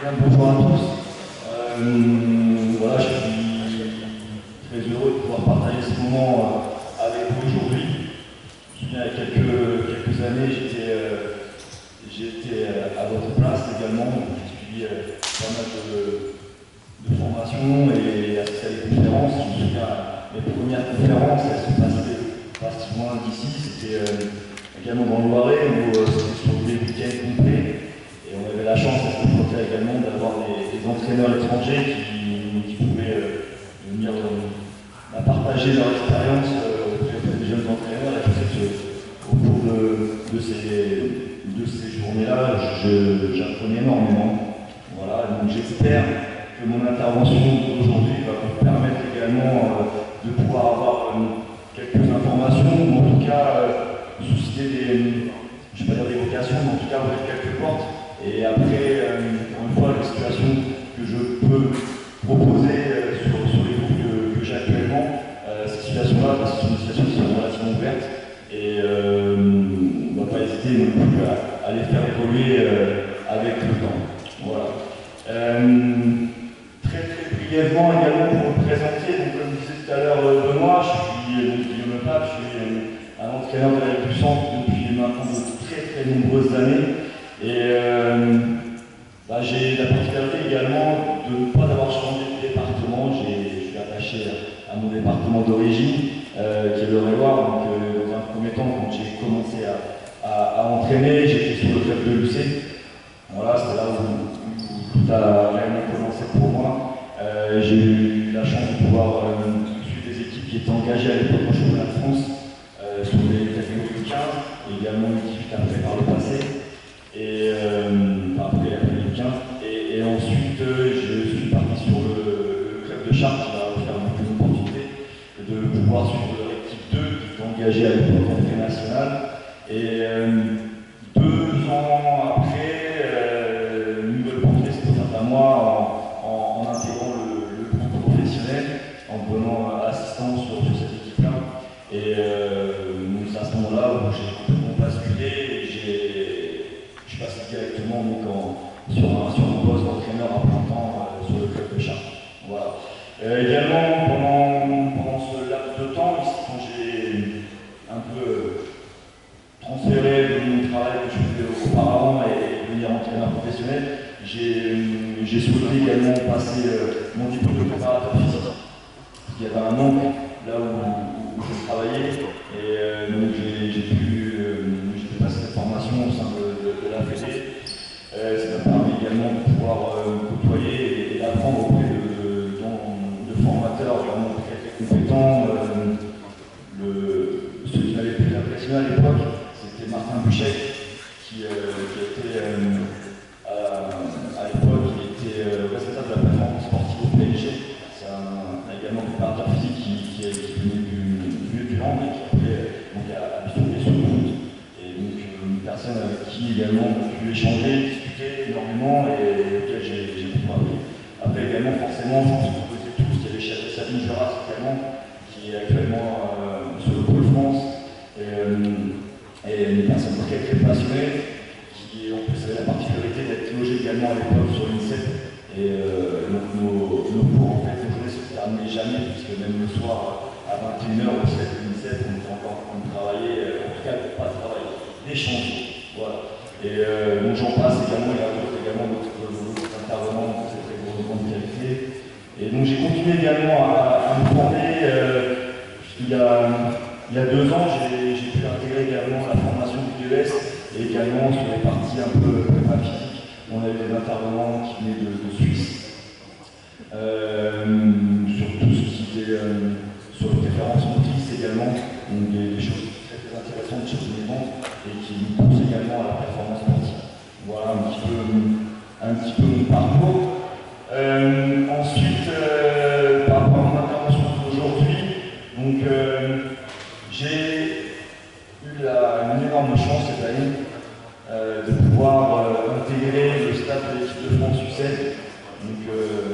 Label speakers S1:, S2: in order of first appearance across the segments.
S1: Bonjour à tous. Voilà, je suis très heureux de pouvoir partager ce moment avec vous aujourd'hui. Je me souviens, il y a quelques années, j'étais à votre place également. J'ai suivi pas mal de formations et assisté à des conférences. Je me souviens, mes premières conférences, elles se passaient pas si loin d'ici. C'était également dans le Loiret, où c'était sur des week-ends complets. Et on avait la chance à cette époque-là également d'avoir des entraîneurs étrangers qui pouvaient venir partager leur expérience auprès des jeunes entraîneurs. Et je sais qu'au cours de ces journées-là, j'apprenais énormément. Voilà, donc j'espère que mon intervention d'aujourd'hui va vous permettre également de pouvoir avoir quelques informations, ou en tout cas susciter je ne vais pas dire des vocations, mais en tout cas ouvrir quelques portes. Et après, encore une fois, les situations que je peux proposer sur les groupes que j'ai actuellement, ces situations-là, ce sont des situations qui sont relativement ouvertes et on ne va pas hésiter non plus à les faire évoluer avec le temps. Voilà. Très brièvement également pour me présenter, donc, comme disait tout à l'heure Benoît, je suis Guillaume Pape, je suis un entraîneur de la du centre depuis maintenant de très nombreuses années. Et j'ai la particularité également de ne pas avoir changé de département. Je suis attaché à mon département d'origine, qui est le Réloir. Donc, dans un premier temps, quand j'ai commencé à entraîner, j'étais sur le club de l'UC. Voilà, c'est là où tout a réellement commencé pour moi. J'ai eu la chance de pouvoir suivre des équipes qui étaient engagées à l'époque au championnat de France sur les catégories 15, et également une équipe après par le passé. Et après les 15. Et ensuite, je suis parti sur le club de Chartres qui m'a offert une opportunité de pouvoir suivre leur équipe 2 qui est engagée à l'époque en pré national. Et 2 ans après, une nouvelle opportunité s'est offerte à moi en intégrant le groupe professionnel, en devenant assistant sur cette équipe-là. Et c'est à ce moment-là où j'ai complètement basculé et je suis passé directement sur un poste d'entraîneur à plein temps sur le club de Chartres. Voilà. Également, pendant ce laps de temps, ici, quand j'ai un peu transféré de mon travail que je faisais auparavant et devenir entraîneur professionnel, j'ai souhaité également passer mon diplôme de préparateur physique. Il y avait un manque là où je travaillais et donc j'ai pu passer cette formation au sein de la FED. Ça m'a permis également de pouvoir côtoyer et d'apprendre auprès de formateurs vraiment très compétents. Celui qui m'avait plus impressionné à l'époque, c'était Martin Buchet, qui était à l'époque responsable de la performance sportive au PSG. C'est également un préparateur physique qui est venu du milieu du hand et qui après a bifurqué sur le foot. Et donc une personne avec qui également on a pu échanger, discuter énormément et auquel j'ai beaucoup appris. Après également forcément, je pense que vous connaissez tous, il y a Sabine Juras également, qui est actuellement sur le pôle France, et une personne très passionnée, qui en plus avait la particularité d'être logée également à l'époque sur l'INSEP. Et donc nos cours en fait, nos journées se terminaient jamais, puisque même le soir à 21h au 7 l'INSEP, on était encore en train de travailler, en tout cas pas de travailler, d'échanger. Voilà. Et donc j'en passe également, il y a d'autres intervenants de cette très grande qualité. Et donc j'ai continué également à me former. Il y a 2 ans, j'ai pu intégrer également la formation du DES et également sur les parties un peu prépa physique. On a eu des intervenants qui venaient de Suisse, sur tout ce qui était sur les références motrices également, donc des choses très intéressantes, des choses innovantes et qui nous poussent également à la performance sportive. Voilà un petit peu mon parcours. Ensuite, par rapport à mon intervention d'aujourd'hui, donc j'ai eu une énorme chance cette année de pouvoir intégrer le staff de l'équipe de France U16, donc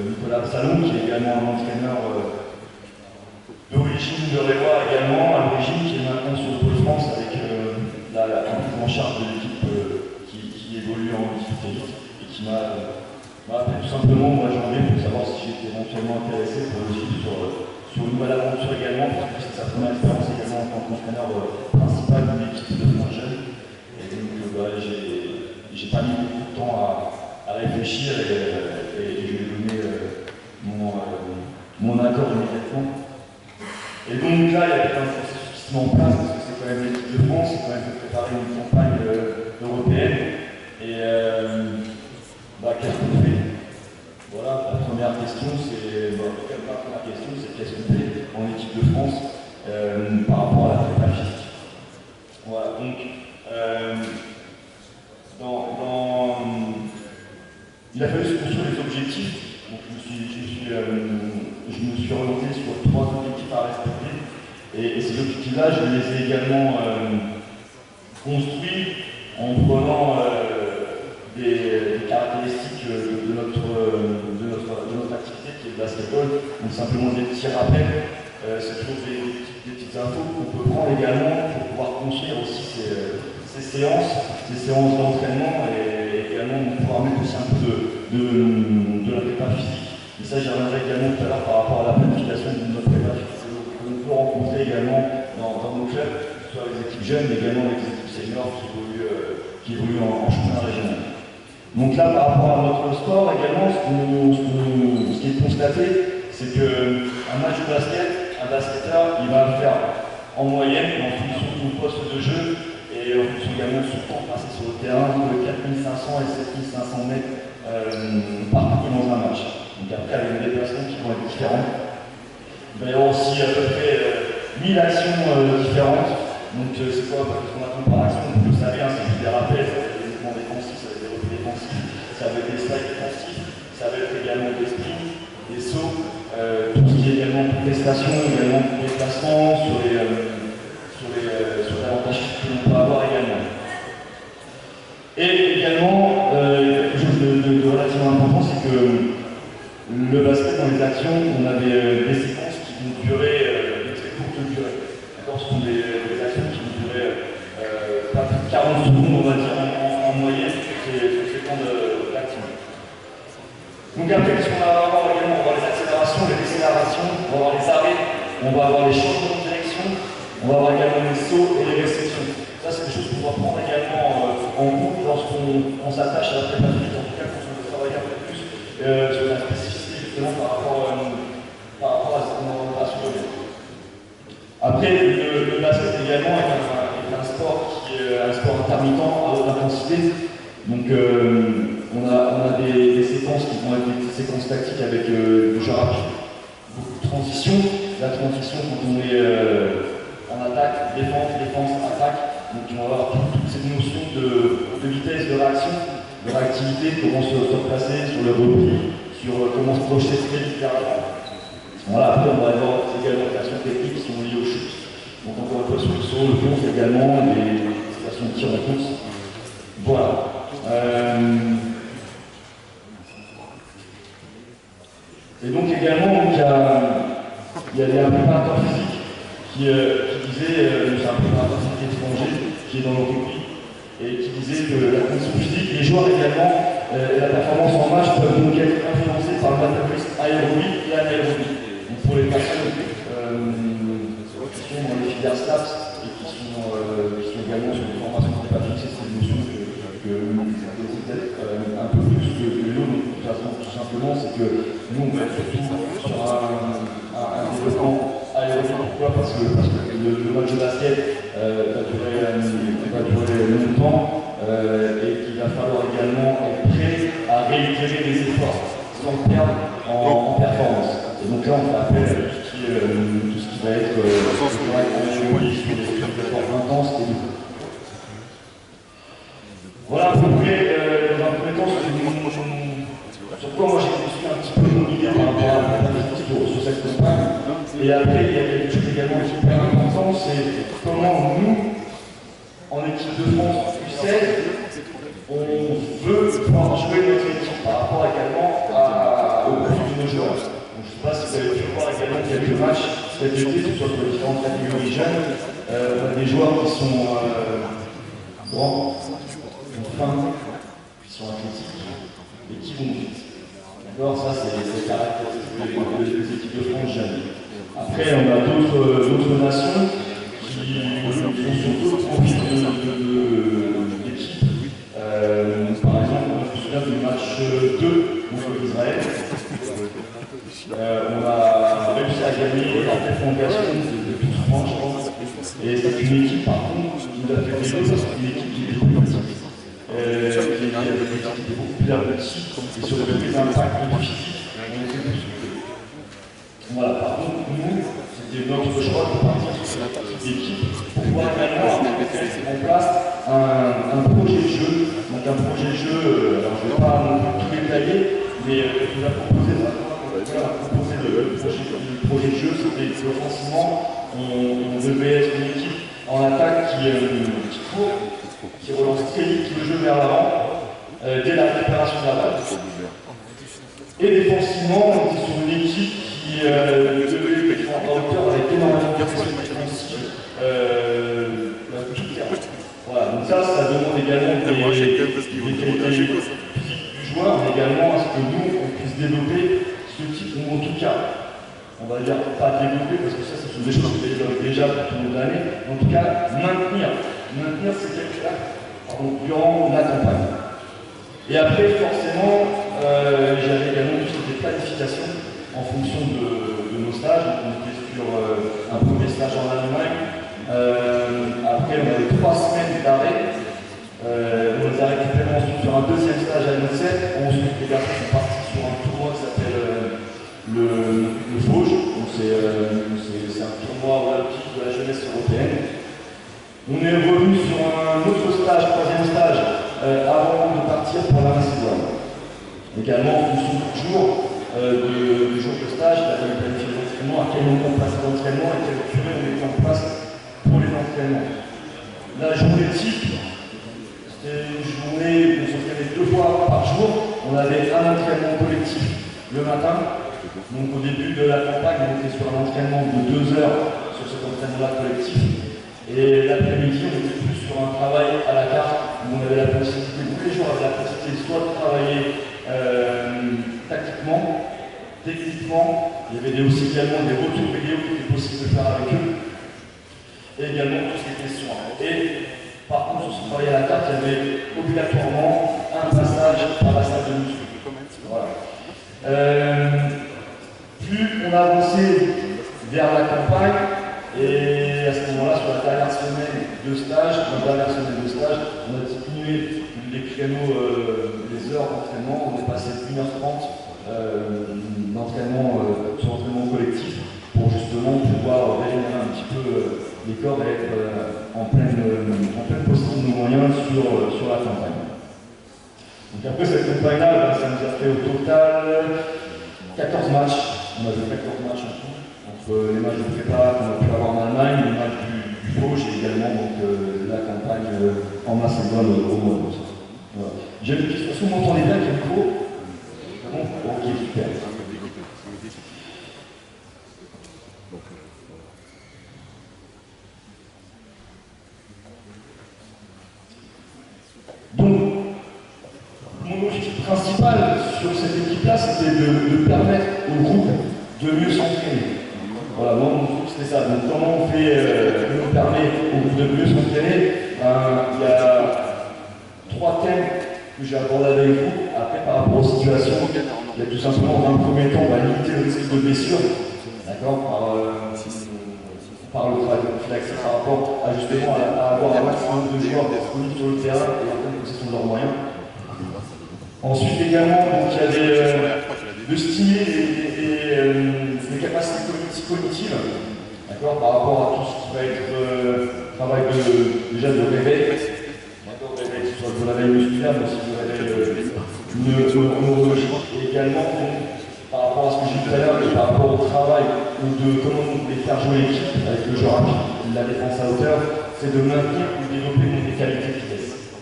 S1: Nicolas Salon, qui est également un entraîneur d'origine de Réloir également, à l'origine, qui est maintenant sur le pôle France avec la prise en charge de l'équipe qui évolue en équipe élite et qui m'a simplement, moi j'en ai pour savoir si j'étais éventuellement intéressé pour le suivre sur une nouvelle aventure également, parce que c'est sa première expérience également en tant qu'entraîneur principal d'une équipe de moins jeunes. Et donc j'ai pas mis beaucoup de temps à réfléchir et je lui ai donné mon accord immédiatement. Et donc là, il y a peut-être un processus qui se met en place, parce que c'est quand même l'équipe de France, c'est quand même de préparer une campagne européenne. Et qu'est-ce qu'on fait? Voilà, la première question, c'est qu'est-ce qu'on fait en équipe de France par rapport à la prépa physique. Voilà, donc il a fallu se construire les objectifs. Donc je me suis orienté sur 3 objectifs à respecter. Et ces objectifs-là, je les ai également construits en prenant des caractéristiques de notre activité qui est le basketball. Donc simplement des petits rappels, c'est toujours des petites infos qu'on peut prendre également pour pouvoir construire aussi ces séances d'entraînement et également pouvoir mettre aussi un peu de la prépa physique. Et ça, j'y reviendrai également tout à l'heure par rapport à la planification de notre prépa physique qu'on peut rencontrer également dans nos clubs, que ce soit les équipes jeunes, mais également les équipes seniors qui évoluent en championnat régional. Donc là, par rapport à notre sport également, ce qui est constaté, c'est qu'un match de basket, un basketteur, il va faire en moyenne, en fonction de son poste de jeu et en fonction également de son temps passé sur le terrain, de 4500 et 7500 mètres parcourus dans un match. Donc après, avec des déplacements qui vont être différents. Il va y avoir aussi à peu près 1000 actions différentes. Donc c'est quoi ce qu'on attend par action? Vous le savez, c'est juste des rappels, ça va être des mouvements défensifs, ça va être des replis défensifs, ça va être des slides défensifs, ça va être également des sprints, des sauts, tout ce qui est également prestation, également déplacement sur l'avantage que l'on peut avoir également. Et également, quelque chose de relativement important, c'est que le basket dans les actions, on a des séquences qui vont durer de très courte durée. D'accord, ce sont des actions qui vont durer pas plus de 40 secondes, on va dire, en moyenne, sur ces temps d'action. Donc après, qu'est-ce qu'on va avoir également? On va avoir les accélérations, les décélérations, on va avoir les arrêts, on va avoir les changements de direction, on va avoir également les sauts et les réceptions. Ça, c'est des choses qu'on doit prendre également en compte lorsqu'on s'attache à la prépa physique, en tout cas quand on veut travailler un peu plus sur la spécificité justement par rapport à ce qu'on va soulever. Après, le basket également est un sport qui est un sport intermittent à haute intensité. Donc on a des séquences qui vont être des séquences tactiques avec du jeu rapide, beaucoup de transition. La transition quand on est en attaque, défense, attaque. Donc on va avoir toute cette notion de vitesse, de réaction, de réactivité, comment se replacer sur le repli, sur comment se projeter très vite vers l'avant. Voilà, après on va avoir également des actions techniques qui sont liées au chute. Donc encore une fois sur le saut, le plonge également, des situations de tir en course. Voilà. Et donc également, il y a des préparateurs physiques qui disaient, c'est un préparateur physique étranger qui est dans notre pays, et qui disait que la condition physique, les joueurs également, et la performance en match peuvent donc être influencés par le métabolisme aérobie et anaérobie. Donc pour les personnes qui sont dans les filières STAPS et qui sont également sur des formations de prépa physique, c'est une notion que vous peut-être un peu plus que nous, tout simplement, c'est que nous on va être surtout sur un développement aérobie. Pourquoi? Parce que le match de basket va durer longtemps et qu'il va falloir également être prêt à réitérer les efforts sans perdre en performance. Et donc là on fait appel à tout ce qui va être sur des efforts intenses et doux. Voilà à peu près dans un premier temps sur quoi moi j'ai construit un petit peu mon idée par rapport à sur cette campagne. Et après il y a quelque chose également qui est hyper important, c'est comment nous, en équipe de France U16, on veut pouvoir jouer notre équipe par rapport également au profil de nos joueurs. Donc, je ne sais pas si vous avez pu voir également quelques matchs cet été, que ce soit pour les différentes catégories jeunes. On a des joueurs qui sont grands, qui sont fins, qui sont athlétiques et qui vont vite. D'accord, ça c'est caractéristique des équipes de France jamais. Après, on a d'autres nations qui font surtout le profil d'équipes. Par exemple, on se souvient du match 2 contre Israël. On a réussi à gagner la prolongation de 12 points, je pense. Et c'est une équipe, par contre, qui nous a fait des choses, c'est une équipe qui est beaucoup plus petite. Qui est beaucoup plus aboutie, et surtout les impacts physiques, on les fait plus. Voilà, par contre, nous, c'était notre choix de partir sur l'équipe pour pouvoir également mettre en place un projet de jeu. Donc un projet de jeu, alors je ne vais pas non plus tout détailler, mais il nous a proposé le projet de jeu, c'était qu'offensivement, on devait être une équipe en attaque qui court, qui relance très vite le jeu vers l'avant, dès la récupération de la balle. Et défensivement, on était sur une équipe qui devait être en hauteur avec énormément de pression défensive tout le terrain. Voilà, donc ça demande également des qualités physiques du joueur, mais également à ce que nous, on puisse développer ce type, ou en tout cas, on va dire pas développer, parce que ça, ce sont des choses que développent déjà tout le monde d'année, en tout cas, maintenir ces qualités-là durant la campagne. Et après, forcément, j'avais également tout ce qui était planification en fonction de nos stages. Donc, on était sur un premier stage en Allemagne. Après, on avait 3 semaines d'arrêt. On les a récupérés ensuite sur un deuxième stage à Nocet. Ensuite, les garçons sont partis sur un tournoi qui s'appelle le Vosges. C'est un tournoi olympique de la jeunesse européenne. On est revenu sur un autre stage, troisième stage, avant de partir pour la Macédoine. Également, en fonction du jour de stage, il a fallu planifier les entraînements, à quel moment on passe l'entraînement et quelle durée on met en place pour les entraînements. La journée type, c'était une journée où on s'entraînait 2 fois par jour. On avait un entraînement collectif le matin. Donc au début de la campagne, on était sur un entraînement de 2 heures sur cet entraînement-là collectif. Et l'après-midi, on était plus sur un travail à la carte où on avait la possibilité, tous les jours, on avait la possibilité soit de travailler tactiquement, techniquement. Il y avait aussi également des retours vidéo qui étaient possibles de faire avec eux. Et également tout ce qui était soins. Et par contre, sur ce travail à la carte, il y avait obligatoirement un passage à la salle de muscu. Voilà. Plus on avançait vers la campagne, et à ce moment-là, sur la dernière semaine de stage, on a diminué les créneaux, les heures d'entraînement. On est passé de 1h30 d'entraînement sur l'entraînement collectif pour justement pouvoir régénérer un petit peu les corps et être en pleine possession de nos moyens sur la campagne. Donc après cette campagne-là, ça nous a fait au total 14 matchs. On a fait 14 matchs en tout. Entre les matchs de prépa qu'on a pu avoir en Allemagne, les matchs du Vosges et également donc, la campagne en Macédoine au mois d'août. Voilà. J'ai une petite question, vous m'entendez bien, Kémiko? Bon, ok, super. Donc, mon objectif principal sur cette équipe-là, c'était de permettre au groupe de mieux s'entraîner. Voilà, moi, mon truc, c'était ça. Donc, comment on fait, nous permet au groupe de mieux s'entraîner? Il y a 3 thèmes que j'ai abordés avec vous. Après, par rapport aux situations, il y a tout simplement, dans un premier temps, limiter le risque de blessure, d'accord, par le travail de prophylaxie, par rapport à justement à avoir un maximum de joueurs disponibles sur le terrain et en pleine possession de leurs moyens. Ensuite, également, donc, il y a de stimuler les capacités cognitives, d'accord, par rapport à tout ce qui va être travail déjà de réveil, d'accord, que ce soit de réveil musculaire, mais aussi de réveil neurologique, et également par rapport à ce que j'ai dit tout à l'heure, et par rapport au travail ou de comment on peut faire jouer l'équipe avec le jeu rapide, la défense à hauteur, c'est de maintenir ou de développer des qualités de vitesse.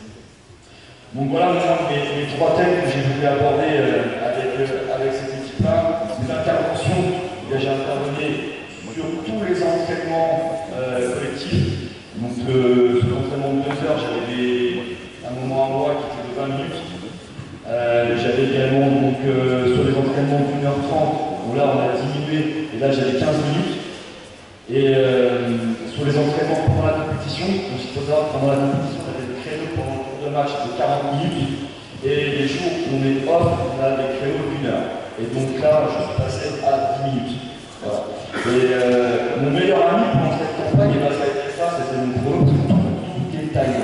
S1: Donc voilà mes 3 thèmes que j'ai voulu aborder avec cette équipe-là. C'est l'intervention. J'ai intervenu sur tous les entraînements collectifs. Donc sur l'entraînement de 2 heures, j'avais un moment à moi qui était de 20 minutes. J'avais J'avais également donc, sur les entraînements d'1h30, où là on a diminué, et là j'avais 15 minutes. Et sur les entraînements pendant la compétition, donc il faut savoir que pendant la compétition, on avait des créneaux pendant le cours de match de 40 minutes. Et les jours où on est off, on a des créneaux d'1 heure. Et donc là, je suis passé à 10 minutes. Voilà. Et mon meilleur ami pendant cette campagne, ça a été ça, c'était mon chrono, parce que tout est timé.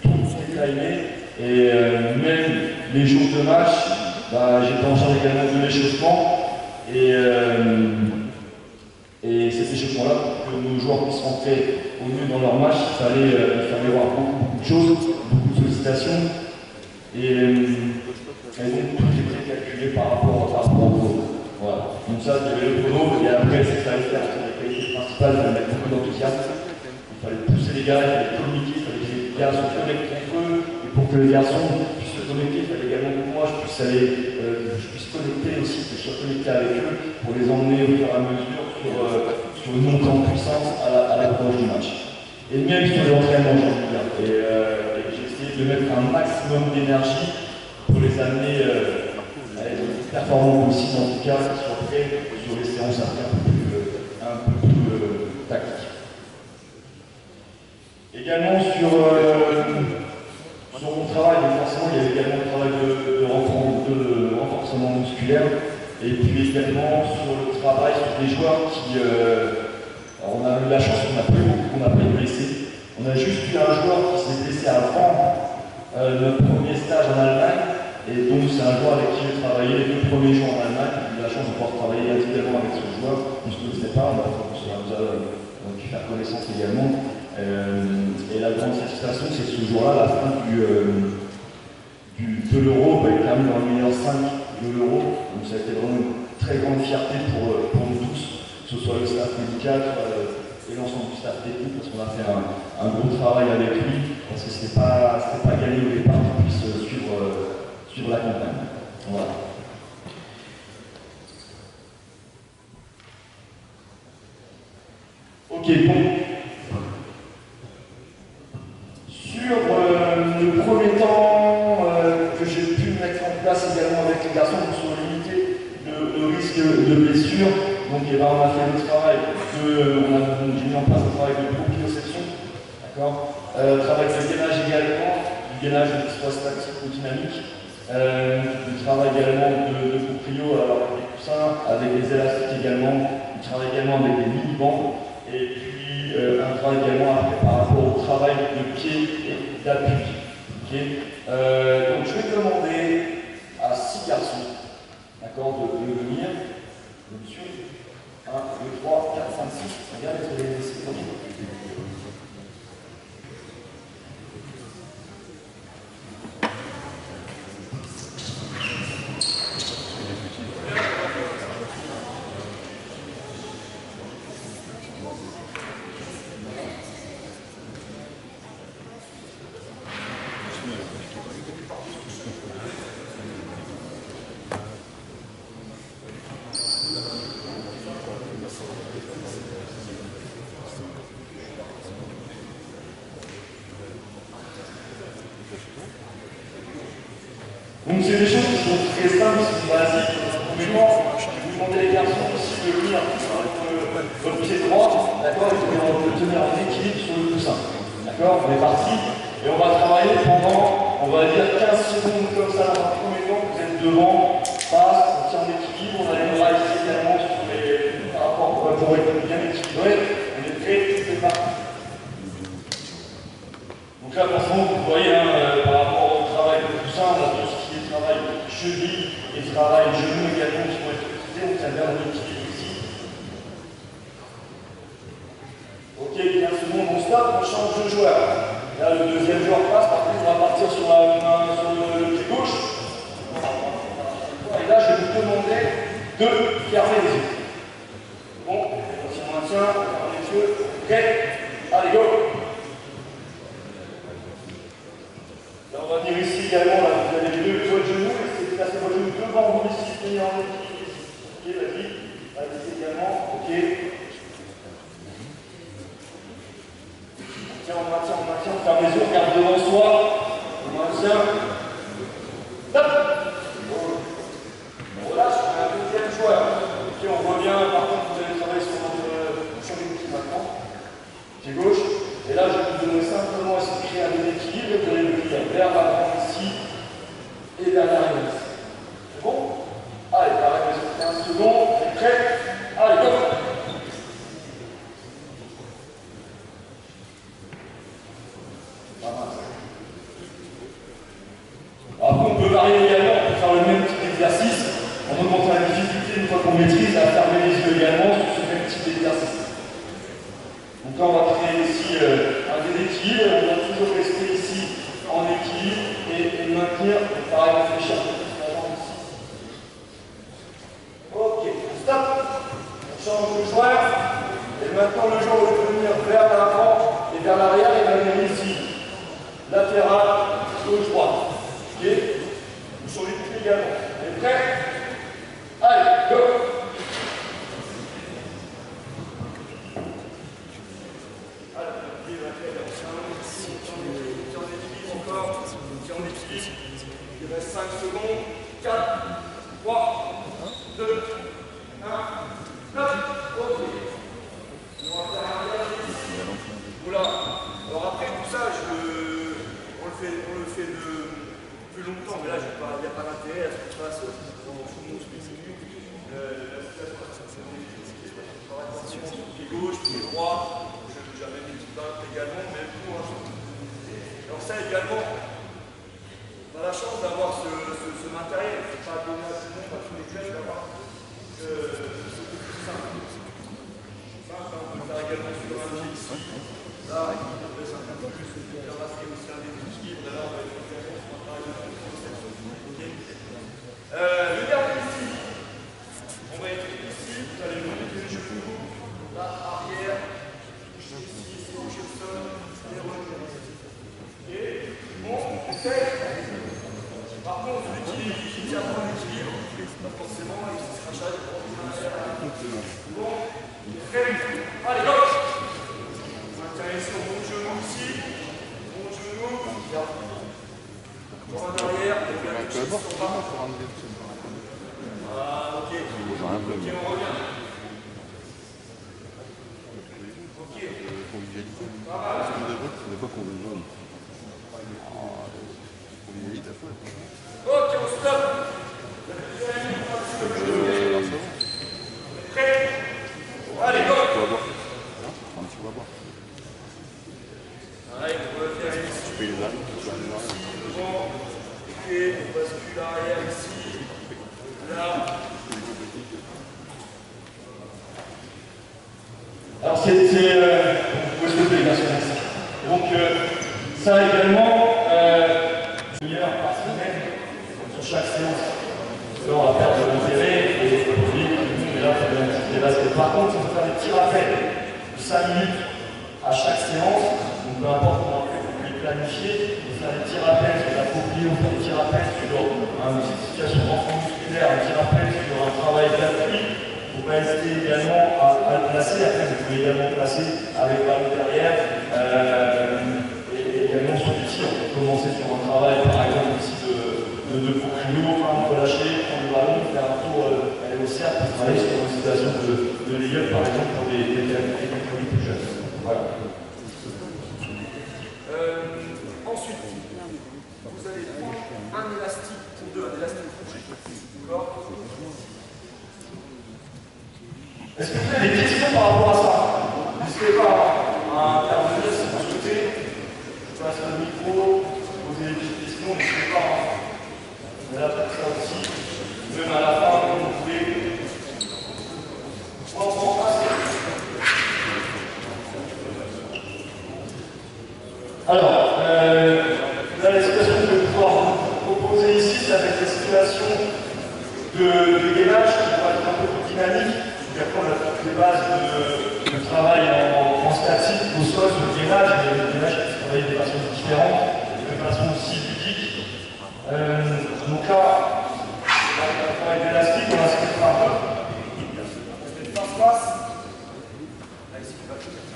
S1: Tout est timé. Et même les jours de match, bah, j'étais en charge également de l'échauffement. Et cet échauffement-là, pour que nos joueurs puissent rentrer au mieux dans leur match, il fallait voir beaucoup de choses, beaucoup de sollicitations. Et donc tout était calculé par rapport au chrono. Voilà. Donc ça, il y avait le chrono, et après, c'est ça, faire la qualité principale, il fallait mettre beaucoup d'enthousiasme. Il fallait pousser les gars, il fallait communiquer, il fallait que les gars se connectent entre eux. Et pour que les garçons puissent se connecter, il fallait également que moi, je puisse connecter aussi, que je sois connecté avec eux, pour les emmener au fur et à mesure sur une montée en puissance à l'approche du match. Et même sur les entraînements, j'ai envie de dire. Et j'ai essayé de mettre un maximum d'énergie pour les amener à être performants aussi, en tout cas, qu'ils soient prêts sur les séances à faire un peu plus tactiques. Également sur mon travail, donc forcément, il y avait également le travail de renforcement musculaire. Et puis également sur le travail sur des joueurs qui. Alors on a eu la chance qu'on n'a pas eu blessé. On a juste eu un joueur qui s'est blessé avant notre premier stage en Allemagne. Et donc c'est un joueur avec qui j'ai travaillé les 2 premiers jours en Allemagne. J'ai eu la chance de pouvoir travailler individuellement avec ce joueur. On ne se connaissait pas, on a pu faire connaissance également. Et la grande satisfaction, c'est ce jour-là, à la fin de l'Euro, il termine dans le meilleur 5 de l'Euro. Donc ça a été vraiment une très grande fierté pour nous tous, que ce soit le staff médical et l'ensemble du staff technique, parce qu'on a fait un gros travail avec lui, parce que c'était pas gagné au départ qu'il puisse suivre la campagne. Voilà. Ok, bon. Sur le premier temps que j'ai pu mettre en place également avec les garçons pour limiter le risque de blessure, donc on a fait le travail j'ai mis en place le travail de proprioception, d'accord, travail de gainage également, du gainage de soit statique ou dynamique, du travail également de proprio avec des coussins, avec des élastiques également, du travail également avec des mini-bancs, et puis un travail également après, par rapport au travail de pied et d'appui. Okay. Donc je vais demander à 6 garçons, d'accord, de venir. Monsieur, 1, 2, 3, 4, 5, 6. Regarde, vous allez laisser tomber. Donc c'est des choses qui sont très simples, qui sont basiques. Premièrement, je vais vous demander les garçons aussi de venir avec votre pied droit, d'accord, et de tenir en équilibre sur le coussin. D'accord, on est parti, et on va travailler pendant, on va dire 15 secondes comme ça dans un premier temps, vous êtes devant, passe, on tient en équilibre, on a les bras ici également sur par rapport pour être bien équilibré, on est prêt, tout est parti. Donc là, forcément, vous voyez, par rapport au travail de coussin, on a tout ce qui est travail cheville et travail genou également qui vont être utilisés, donc ça vient de l'équilibre ici. Ok, 15 secondes, on stop, on change de joueur. Là, le deuxième joueur passe, par contre, on va partir sur le pied gauche. Et là, je vais vous demander de fermer les yeux. Bon, si on maintient, on ferme les yeux. Ok, allez, go! Là, on va venir ici également, là, vous avez les 2 genoux, essayez de placer vos genoux devant vous ici, tenir en équilibre ici. Ok, vas-y, ici également, ok. On maintient, on ferme les yeux, on regarde devant soi, on maintient. Stop! Ok, qu'on maîtrise à fermer les yeux également sur ce même type d'exercice. Donc là, on va créer ici un déséquilibre, on va toujours rester ici en équilibre et maintenir, pareil, réfléchir la jambe ici. Ok, stop. On change de joueur. Et maintenant, le joueur va venir vers l'avant et vers l'arrière, il va venir ici. Latéral, gauche-droite. Ok. Sur les pieds également. On est prêt? Allez, go! Il reste 5 secondes. 4, 3, 2, 1, 9. Ok. On va faire un dernier ici. Oula. Alors après tout ça, on le fait de plus longtemps, mais là, il n'y a pas d'intérêt à ce qu'on fasse dans tout le monde spécifique. La situation, c'est pied gauche, pied droit. J'avais mis une petite également, mais pour l'instant. Alors ça également, on a la chance d'avoir ce matériel. Il ne faut pas donner à tout le monde, à tous les clubs, d'avoir ce plus simple. Ça, on peut faire également sur un pied ici. Là, il reste un peu plus. Là, on va se aussi un déséquilibre. Là, on va être également sur un travail de conception. Le dernier ici, on va être ici. Vous allez monter les genoux. Là, arrière. Ici, toucher le sol. Et revenir ici. Ok. Bon, on fait. Par contre, celui qui tient pas l'équilibre, pas forcément, il se crachage pour bon, très bien. Allez, go! On va intéresser au bon genou ici. Bon genou. Droit derrière. Et bien, le sur bas. Ah, ok. Ok, on revient. Ok. Pas mal. Ok, on stop. Prêt? Allez, go! Allez, on va faire ici. Bon, ok, on bascule arrière ici. Là. Alors c'est donc ça également une heure par semaine sur chaque séance. Là on va perdre l'intérêt et là on fait un petit débat. Par contre on va faire des petits rappels de 5 minutes à chaque séance. Donc peu importe comment on peut les planifier, on va faire des petits rappels sur la copie, on fait des petits rappels sur une situation de renfort musculaire, un petit rappel sur un travail d'appui. Il ne faut pas hésiter également à le placer. Après, vous pouvez également placer avec le ballon derrière et également sur du tir. On peut commencer sur un travail, par exemple, ici de proprio, on peut lâcher, prendre le ballon, faire un tour, aller au cercle pour travailler sur une situation de lay-up, par exemple, pour des catégories plus jeunes. Voilà. Ensuite, vous allez prendre un élastique ou deux, un élastique rouge. D'accord? Est-ce que vous avez des questions par rapport à ça? N'hésitez pas à intervenir si vous souhaitez. Je passe le micro, poser des petites questions, n'hésitez pas. On est là pour ça aussi. Même à la fin, quand vous voulez. Alors, là, les situations que je vais pouvoir vous proposer ici, ça va être des situations de gainage qui vont être un peu plus dynamiques. Après, on a toutes les bases de travail en statique, au sol, sur le gainage. Il y a des gainages qui se travaillent de façon différente, de façon aussi ludique. Donc là, le travail d'élastique, on va se mettre un peu. On se met face-face. Là, ici, on va tout faire.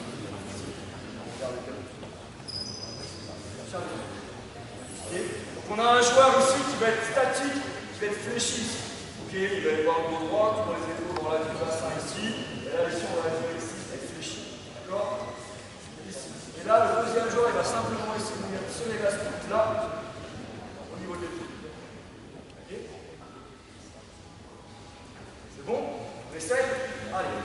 S1: Okay. Donc on a un joueur ici qui va être statique, qui va être fléchi ici. Ok, il va y avoir le dos droit, tu vois les épaules dans la du bassin ici, et là ici on va jouer ici, avec fléchi. D'accord? Ici. Et là le deuxième joueur il va simplement essayer de mettre ce élastique là, au niveau de l'épaule. Ok? C'est bon? On essaye? Allez.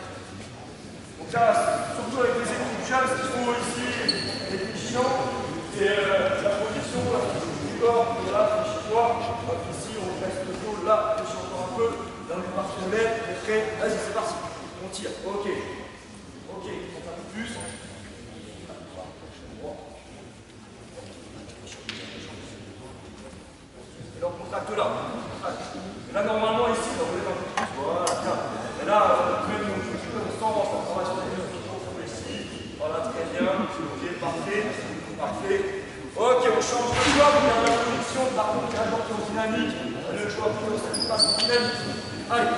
S1: Donc là, surtout avec les équipes jeunes, ce qu'il faut ici être vigilant, c'est la position du corps, là, fléchis-toi, ici on reste le dos, là, fléchis encore un peu, là on est parti, on lève,
S2: prêt? Vas-y, c'est parti. On tire. Ok. Ok, on fait un peu plus. Et là, on contracte là. Et là, normalement, ici, on va un peu plus. Voilà, tiens. Et là, même on joue comme ça, on va sur les deux ici. Voilà, très bien. Ok, parfait. Parfait. Ok, on change de joueur, on garde la position. Par contre, il y a un joueur qui est en dynamique. Le joueur qui est en dynamique. Allez.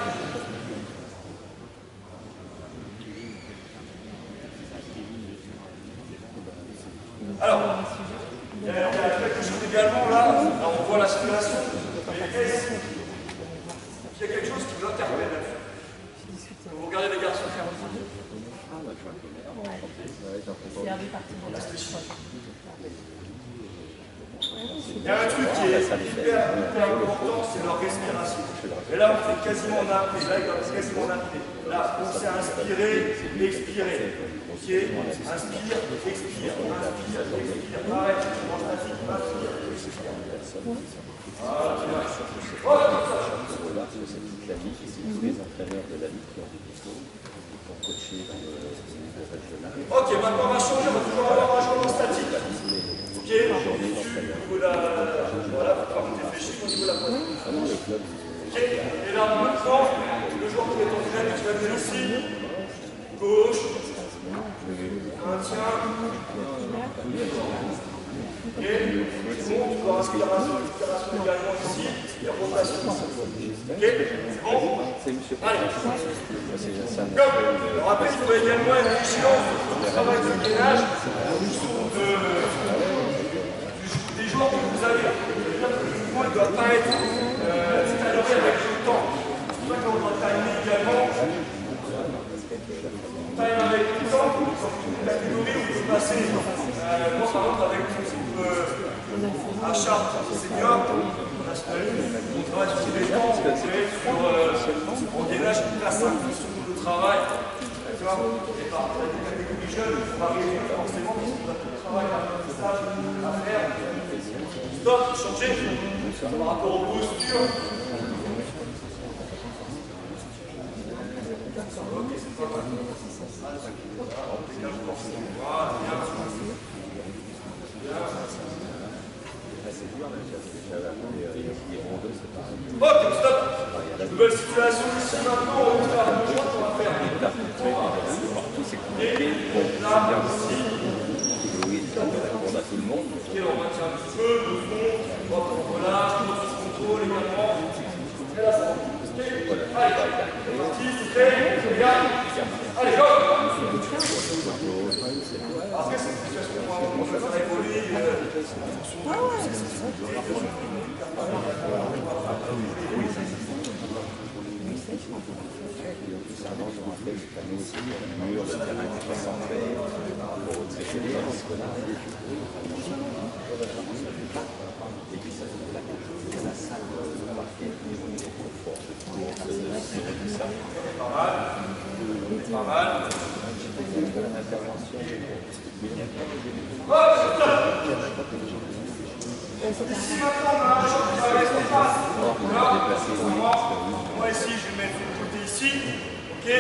S2: Alors, il y a quelque chose également là, alors on voit la circulation, mais est-ce qu'il y a quelque chose qui vous interpelle là-dessus? Vous regardez les garçons. Il y a un truc qui est hyper important, c'est leur respiration. Et là, on fait quasiment en apnée. Là, il est quasiment en apnée. Là, on s'est inspiré, expiré. Ok, inspire, expire, inspire, expire. Pareil, on mange la fille, inspire, expire. Voilà, voilà, comme ça. Ok, maintenant on va changer, on va toujours avoir un joueur statique. Ok, au niveau de la... Voilà, pas vous réfléchir au niveau de la poitrine. Ok, et là maintenant, le joueur qui est en dynamique, tu vas venir ici. Gauche. Maintien. Ok, c'est bon, tu vois inspiration, expiration également ici. Et rotation. Ok, c'est bon? Allez. Go. Alors après, il faut également être vigilant au travail de gainage des joueurs que vous avez. C'est-à-dire que le mouvement ne doit pas être amélioré avec le temps. C'est pour ça qu'on doit timer également. Time avec le temps, une catégorie où il faut passer. Moi, par exemple, avec mon groupe à Chartres senior, on travaille sur des temps, on fait sur un gainage qui passe un peu sur le travail. D'accord? Et par la catégorie jeune, il faut arriver forcément parce qu'on a tout le travail d'apprentissage à faire. Stop, changer par rapport aux postures. Ok, c'est pas mal. Voilà, bien. Ok, stop. Nouvelle situation ici maintenant, on va faire le choix qu'on va faire. Et là, ici. Ok, on maintient un petit peu, le fond, on relâche, on se contrôle également. Et là, ça va. Allez, c'est parti, c'est fait, regarde. Allez, go. Après, c'est une situation qu'on va faire évoluer en fonction de ses sensibilités. Pas mal. Pas mal. Ici maintenant, on a un champ qui va rester face. Moi ici, je vais mettre le côté ici. Ok, je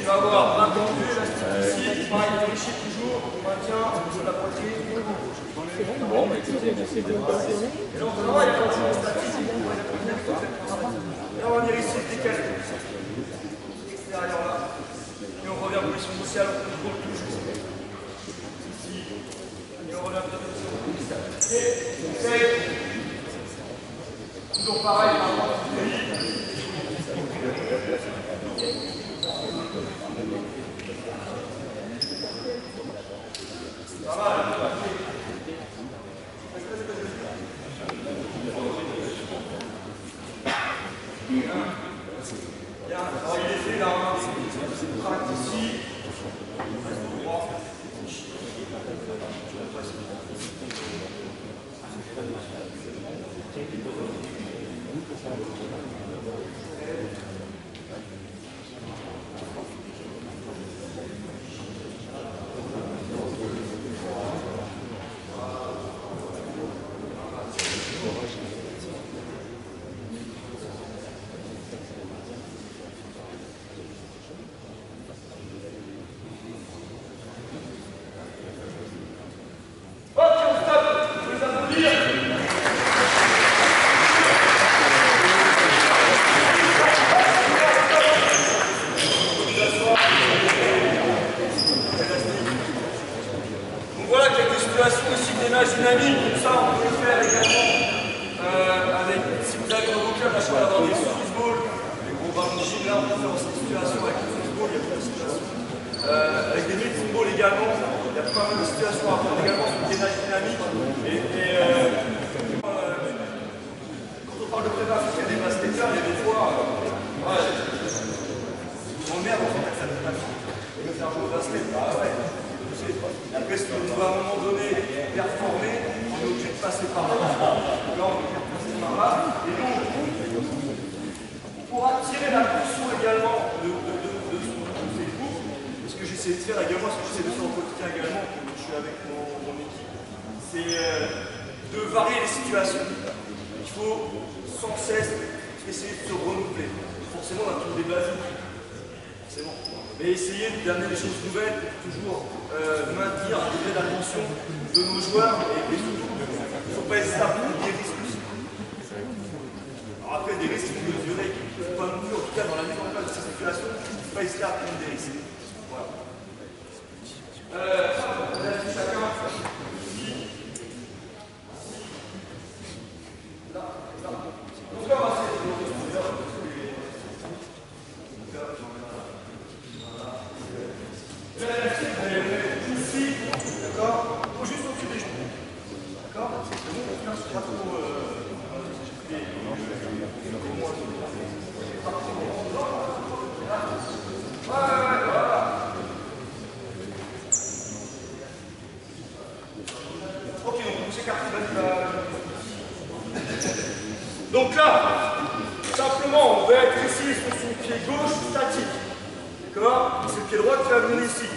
S2: vais avoir un tendu, élastique ici. Pareil, vérifier toujours. On maintient sur la poitrine.
S3: Bon, bah écoutez, j'essaie de passer.
S2: Et là, on travaille avec le statique. Et là, on va venir ici, décaler. Extérieur là. Et on revient en position initiale, on contrôle toujours. Ici. Et on revient en position initiale. Et on fait. Toujours pareil, par rapport à ce pays. Pas mal. Bien, alors il est fait là, on traque ici, reste droit. cas de la choix d'avoir des football, des gros ballons de gym, là on peut faire cette situation avec le football, il y a plein de situations. Avec des nuits de football également, il y a pas mal de situations à prendre également sur le gainage dynamique. Quand on parle de prépa, il y a des basketteurs, il y a des fois, on merde en fait, ça ne fait pas de faire jouer au basket. Bah ouais, je sais. Après, si on va à un moment donné performer, on est obligé de passer par là. Là, on est obligé de passer par là. Et donc, pour attirer l'attention également de ces groupes, ce que j'essaie de faire également, ce que j'essaie de faire au quotidien également, quand je suis avec mon équipe, c'est de varier les situations. Il faut sans cesse essayer de se renouveler. Forcément, on a toujours des basiques. Forcément. Mais essayer d'amener des choses nouvelles pour toujours maintenir un degré d'attention de nos joueurs et surtout, il ne faut pas hésiter à prendre des risques aussi. Alors après, des risques, il faut mesurer, il ne faut pas non plus, en tout cas dans la mise en place de ces situations, il ne faut pas hésiter à prendre des risques. Voilà. Chacun. Donc là, simplement, on va être ici sur son pied gauche statique. D'accord? C'est le pied droit qui va venir ici.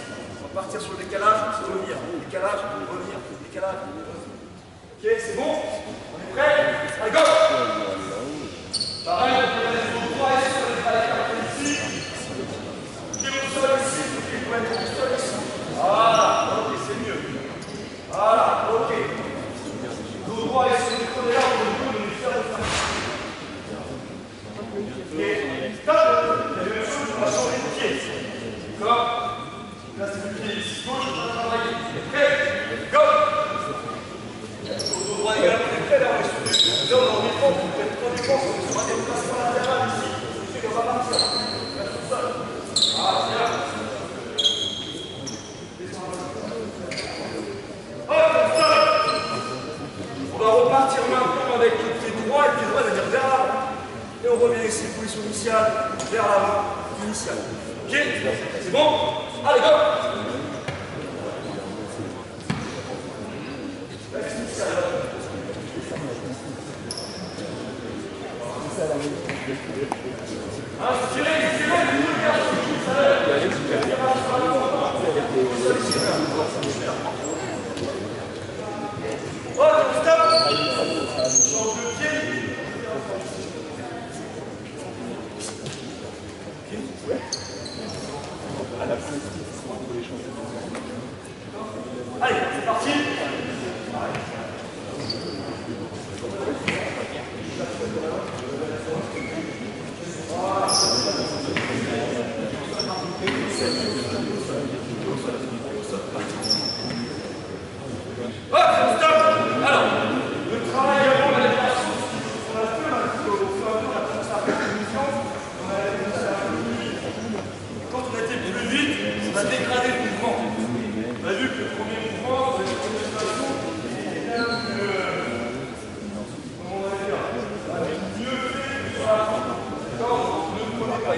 S2: On va partir sur le décalage, revenir, décalage, revenir, décalage, revenir. Ok, c'est bon? On est prêt? Allez, go! Pareil, on peut mettre le droit ici sur les balles ici. Pied au sol ici, pied au sol ici. Voilà, ok, c'est mieux. Voilà, ok. Le droit ici, on est là, on est et stop! La même chose, on va changer de pied. D'accord? Là, c'est le pied ici gauche, on va travailler. Prêt? Go! Au droit également, on est prêt, là, on est sur. Là, on est en défense, on peut être en défense, on est sur un déplacement latéral ici. Ce qui fait qu'on va partir. Là, sur le sol. Ah, c'est là. Hop, on stop! On va repartir maintenant avec le pied droit, et le pied droit va venir vers l'avant. Et on revient ici, position initiale, vers l'avant, initiale. Ok? C'est bon? Allez, go! Inspirez, oh, stop! Change de pied. Allez, c'est parti.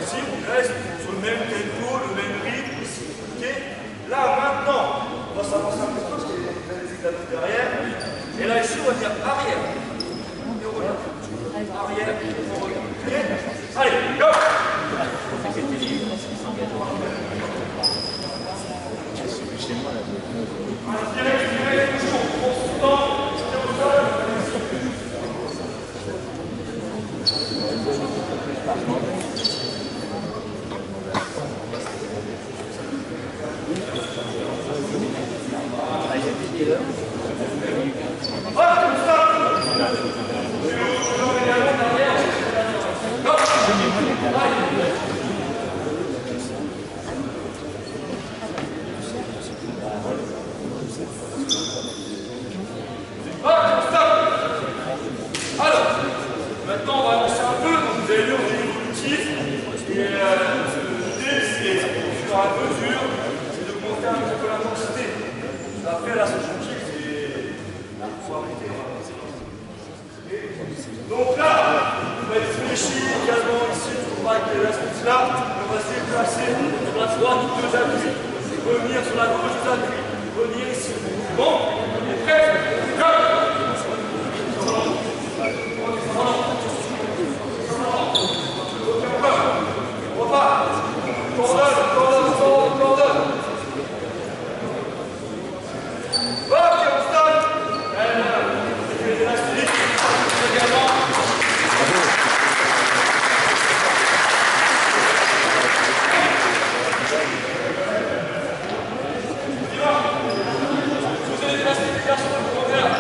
S2: Ici, on reste sur le même tempo, le même rythme ici. Okay, là, maintenant, on va s'avancer un petit peu parce qu'il y a des éclatés derrière. Et là, ici, on va dire arrière. Et on revient. Arrière, on revient. Okay, allez, go! Inspirez, toujours, constant, pied au sol. Alors, maintenant on va lancer un qui est l'astuce là, on va se déplacer sur la droite, deux appuis, revenir sur la gauche, deux appuis, revenir ici. Bon, on est prêt? On repart. Coordonne. Ok, on se donne. C'est élastique. Également. Vous avez élastique, les garçons, vous pouvez faire.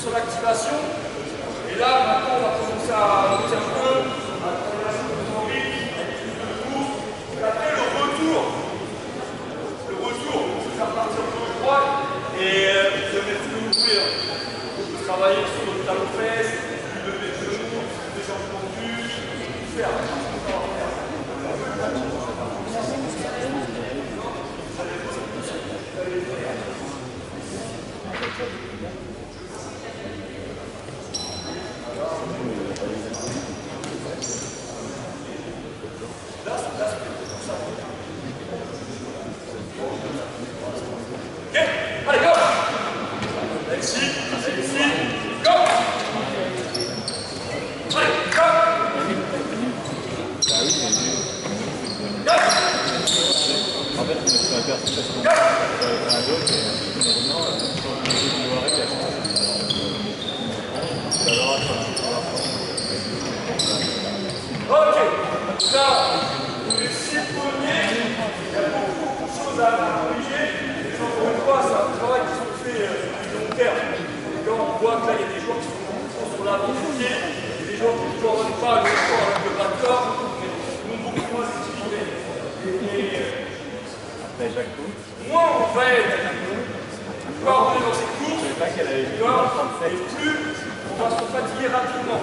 S2: Sur l'activation, et là maintenant on va commencer à monter un peu, à l'accélération de notre rythme, et après le retour, c'est faire partir gauche-droite, et vous devez tout le ouvrir. Vous travaillez sur le talon fesse, vous levez le genou, les jambes tendues, faire. Allez, go! Ici, go! Allez, go! Go!
S3: En fait, je me suis aperçu parce qu'on a un autre et maintenant, quand je vais voir avec
S2: Ok, là, les 6 premiers, il y a beaucoup de choses à corriger. Et encore une fois, c'est un travail qui se fait du long terme. Et quand on voit que là, il y a des joueurs qui sont trop sur l'avant du pied, et des joueurs qui ne coordonnent pas le corps avec le bas de corps, qui ont beaucoup moins d'équilibré.
S3: après chaque coup.
S2: Moins on va être coordonné dans ces courses, et plus on va se fatiguer rapidement.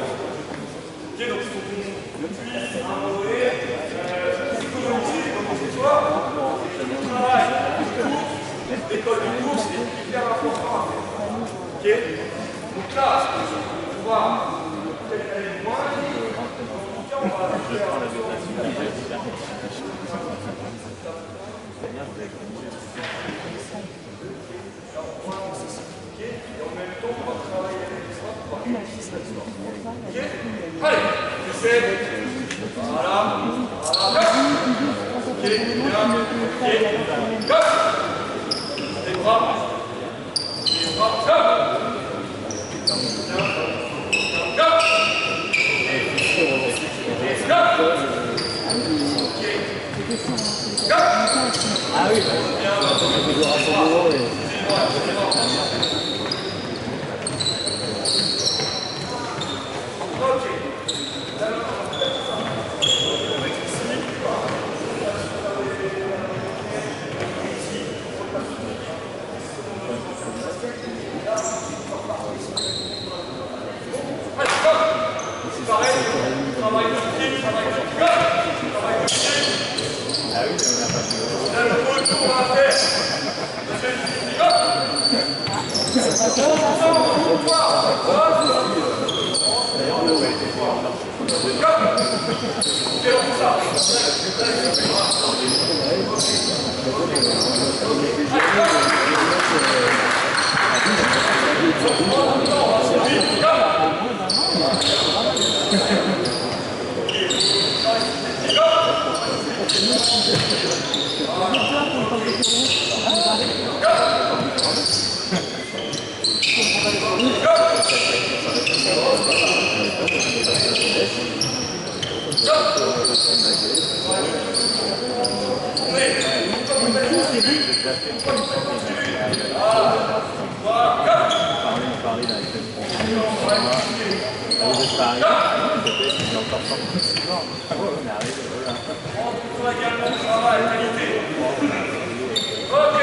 S2: Ok, donc il faut qu'on puisse à un moment donné économiser comme ce soir, le travail de course, l'école de course est hyper important à faire. Ok, donc là, on va peut-être aller loin, en tout cas on va faire et en même temps on va travailler avec les autres pour avoir une piste là-dessus. Ok, allez, j'essaie. Voilà, voilà, ok, bien, ok, go. Les bras, go.
S3: Ah oui,
S2: Pareil, travail de pied, travail de cœur, travail de pied.
S3: ah oui, on n'a pas fait.
S2: Là, le retour à faire. Allez, Ok.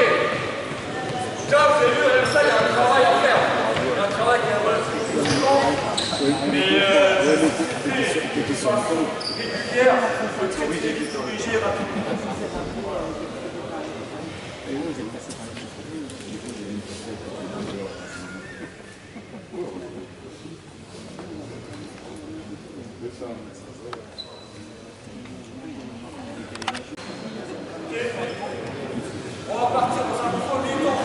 S2: Là, vous avez vu, avec ça, il y a un travail à faire. Il y a un travail qui est relativement important. Mais de façon régulière, il faut très vite corriger rapidement. On va partir dans un premier temps.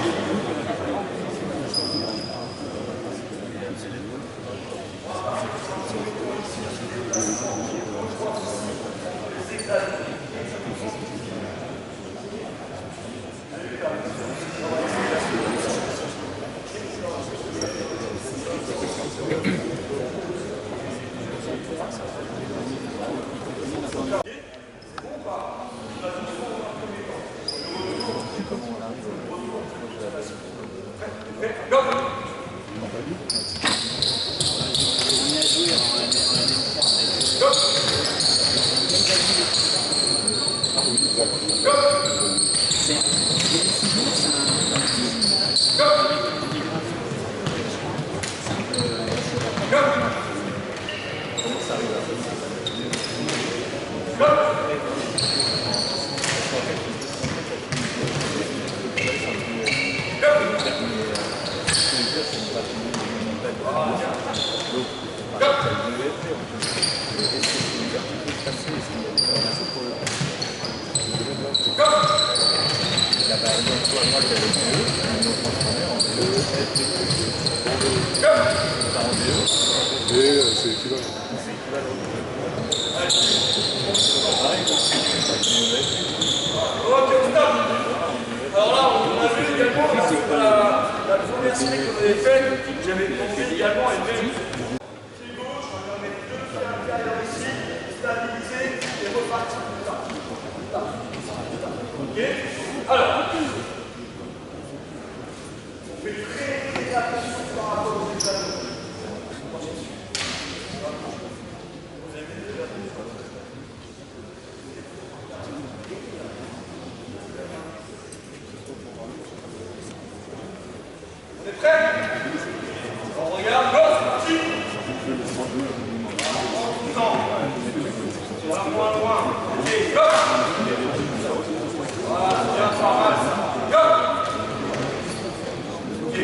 S2: Alors là, on a vu également la première série que vous avez faite, j'avais demandé également à une même pied gauche, on va mettre deux pieds à l'intérieur ici, stabiliser et repartir plus tard. Ok? Alors, on fait très attention par rapport aux examens. On est prêt? On regarde, go, c'est parti. On va moins loin. Ok, go. Voilà, bien, pas mal ça. Go. Ok.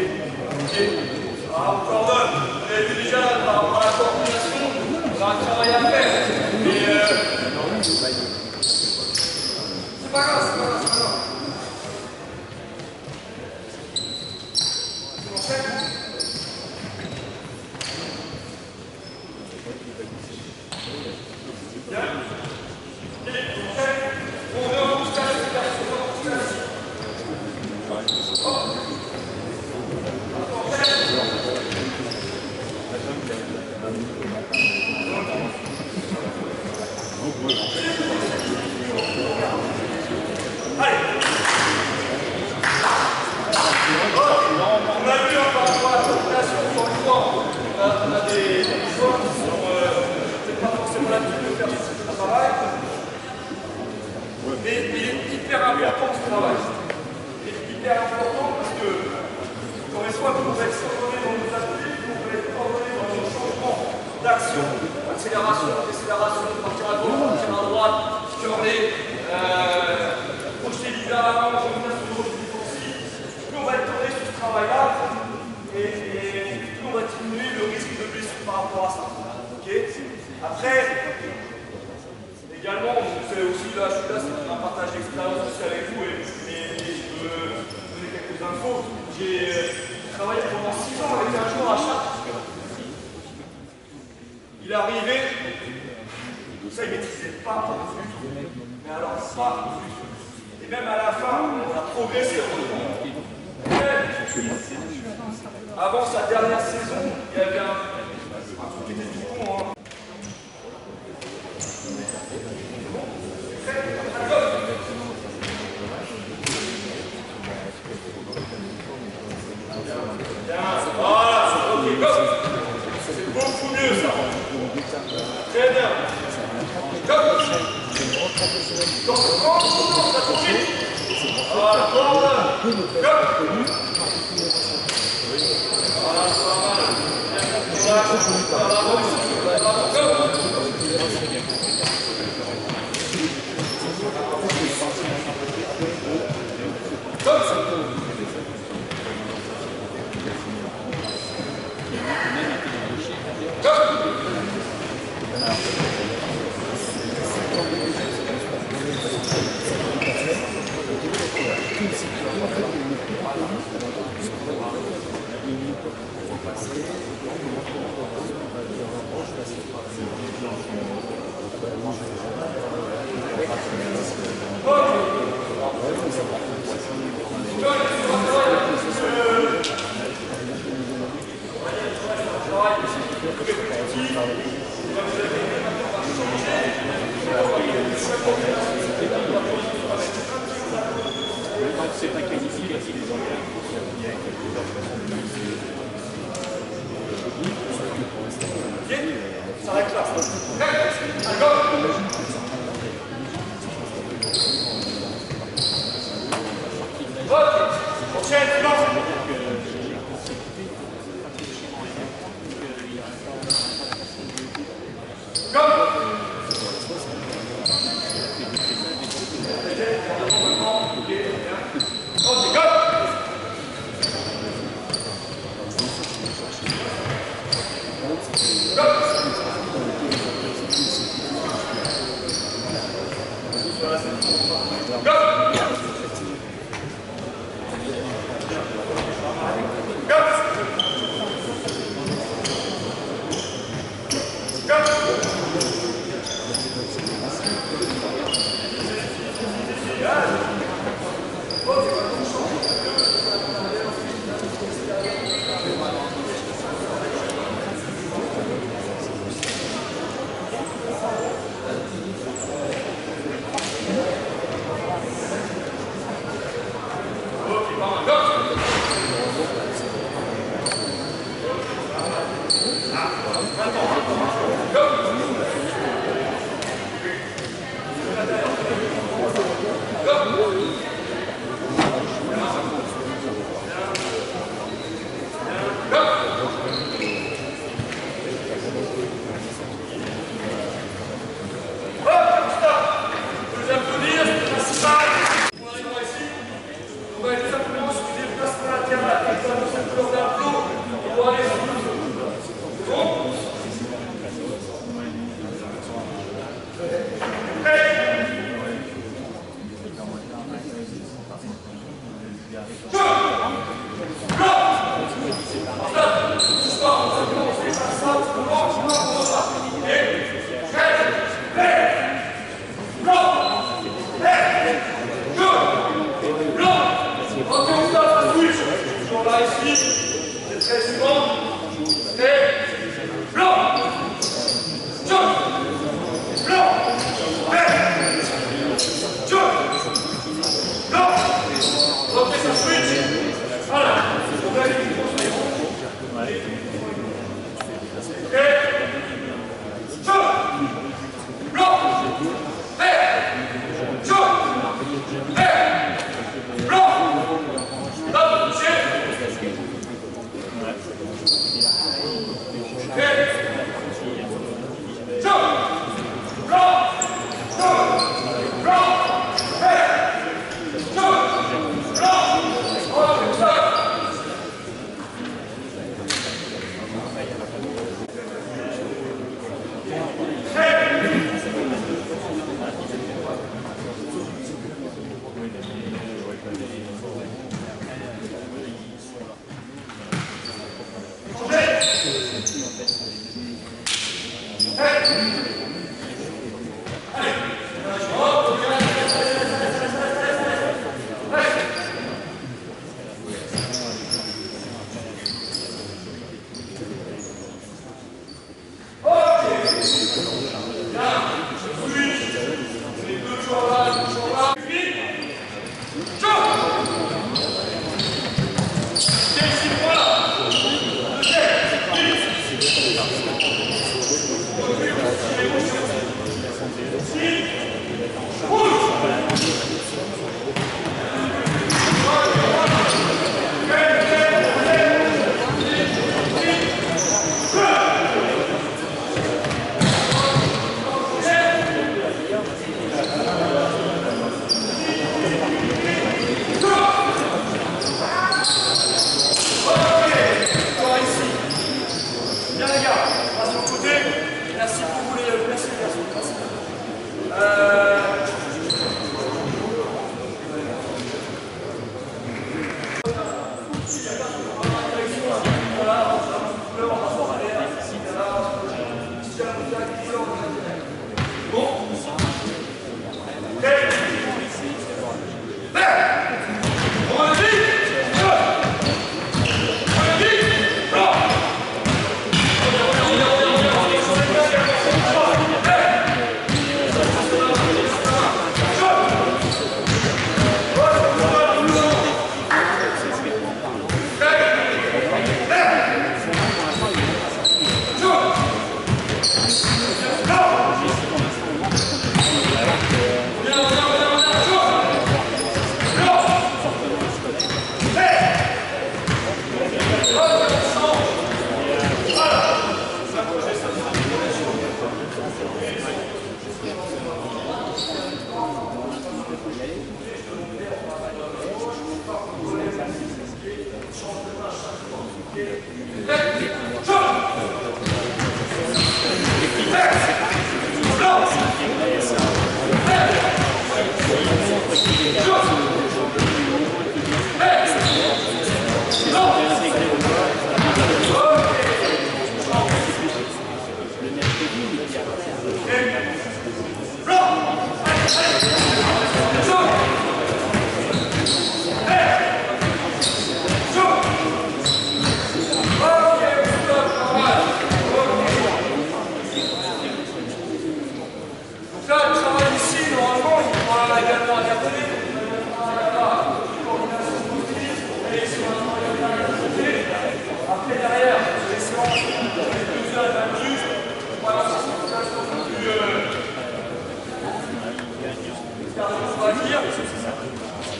S2: Ah, on coordonne. Vous avez vu déjà là, par rapport à la coordination, on a un travail à faire. Mais c'est pas grave, c'est pas grave, c'est pas grave. Mais il est hyper important ce travail. Il est hyper important parce que, encore une fois, vous pouvez être coordonné dans nos appuis, vous pouvez être coordonné dans nos changements d'action, accélération, décélération, partir à gauche, partir à droite, curler, projeter bizarrement, remontation gauche, défensive. Plus on va être tourné sur ce travail-là, et plus on va diminuer le risque de blessure par rapport à ça. Okay. Après, également, c'est aussi là, je suis là, c'est un partage d'expérience aussi avec vous, et je veux donner quelques infos. J'ai travaillé pendant 6 ans avec un joueur à Chartres. Il est arrivé, ça il ne maîtrisait pas du tout. Mais alors pas du tout. Et même à la fin, on a progressé. avant sa dernière saison, il y avait un truc qui était tout con. Hein. Voilà, ok, go. C'est beaucoup mieux ça. Très bien. Go. Donc, ça continue. Voilà, go.
S3: C'est pas qualifié si les Anglais.
S2: Ça arrête là. Ok, enchaîne,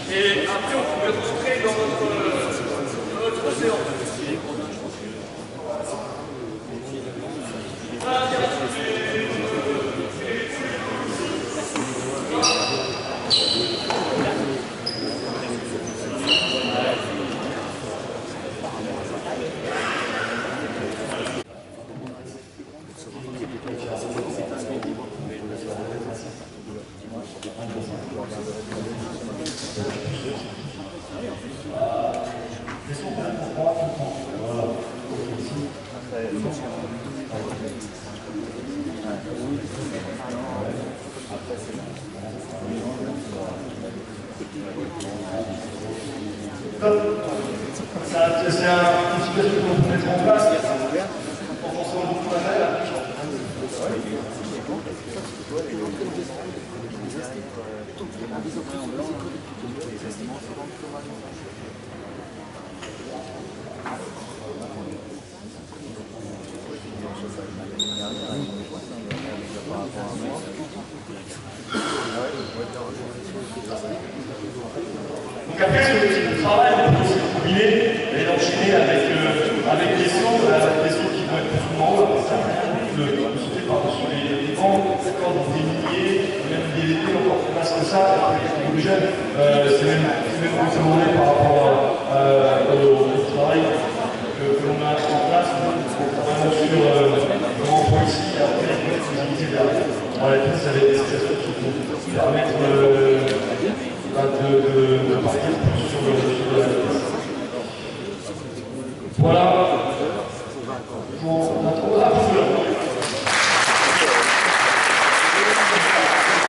S2: Et après, on peut rentrer dans notre séance.
S1: C'est un petit peu ce qu'on peut mettre en place en pensant beaucoup à elle. Donc après, ce type de travail, on peut aussi combiner et l'enchaîner avec des sauts qui vont être plus ou moins hauts, comme ça, de sauter par-dessus les bancs, d'accord, donc des milliers, même des épées encore plus basses que ça, pour les jeunes, c'est même recommandé par rapport au travail que l'on a en place, vraiment sur comment on peut ici, après, la possibilité derrière. Voilà, ça va être des situations qui vont permettre de partir sur la vitesse. Voilà pour notre